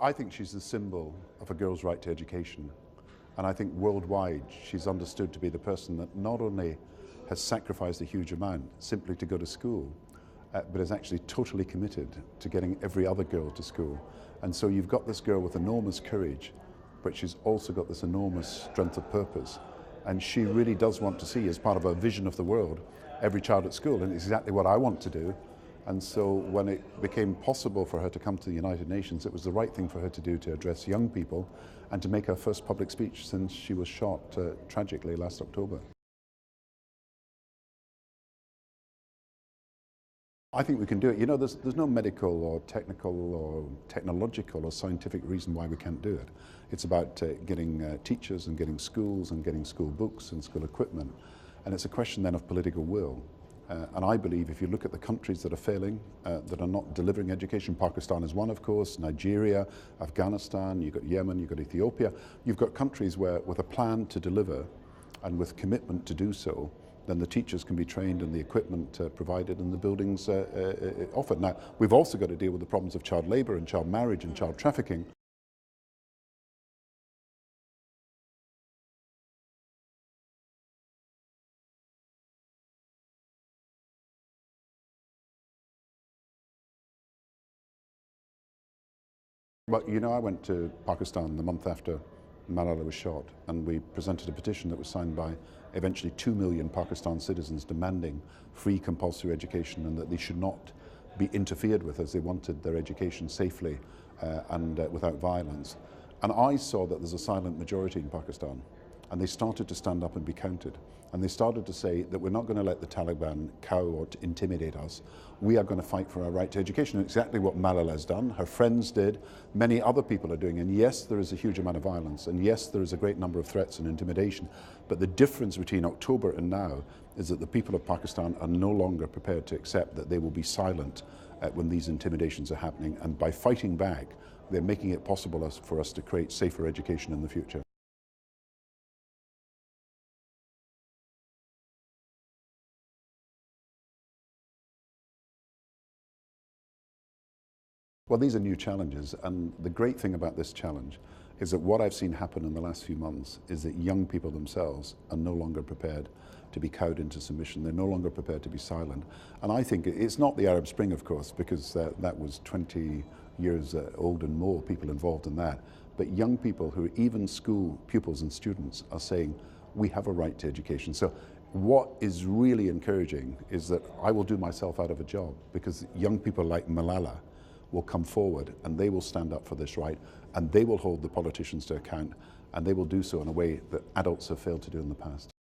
I think she's the symbol of a girl's right to education. And I think worldwide she's understood to be the person that not only has sacrificed a huge amount simply to go to school, but is actually totally committed to getting every other girl to school. And so you've got this girl with enormous courage, but she's also got this enormous strength of purpose. And she really does want to see, as part of her vision of the world, every child at school. And it's exactly what I want to do. And so when it became possible for her to come to the United Nations, it was the right thing for her to do, to address young people and to make her first public speech since she was shot tragically last October. I think we can do it. You know, there's no medical or technical or technological or scientific reason why we can't do it. It's about getting teachers and getting schools and getting school books and school equipment. And it's a question then of political will. And I believe if you look at the countries that are failing, that are not delivering education, Pakistan is one, of course, Nigeria, Afghanistan, you've got Yemen, you've got Ethiopia, you've got countries where with a plan to deliver and with commitment to do so, then the teachers can be trained and the equipment provided and the buildings offered. Now, we've also got to deal with the problems of child labour and child marriage and child trafficking. But you know, I went to Pakistan the month after Malala was shot, and we presented a petition that was signed by eventually 2 million Pakistan citizens demanding free compulsory education and that they should not be interfered with as they wanted their education safely and without violence. And I saw that there's a silent majority in Pakistan, and they started to stand up and be counted. And they started to say that we're not going to let the Taliban cow or to intimidate us. We are going to fight for our right to education. And exactly what Malala has done, her friends did, many other people are doing. And yes, there is a huge amount of violence. And yes, there is a great number of threats and intimidation. But the difference between October and now is that the people of Pakistan are no longer prepared to accept that they will be silent when these intimidations are happening. And by fighting back, they're making it possible for us to create safer education in the future. Well, these are new challenges, and the great thing about this challenge is that what I've seen happen in the last few months is that young people themselves are no longer prepared to be cowed into submission. They're no longer prepared to be silent. And I think it's not the Arab Spring, of course, because that was 20 years old and more, people involved in that. But young people who are even school pupils and students are saying, we have a right to education. So what is really encouraging is that I will do myself out of a job because young people like Malala will come forward and they will stand up for this right, and they will hold the politicians to account, and they will do so in a way that adults have failed to do in the past.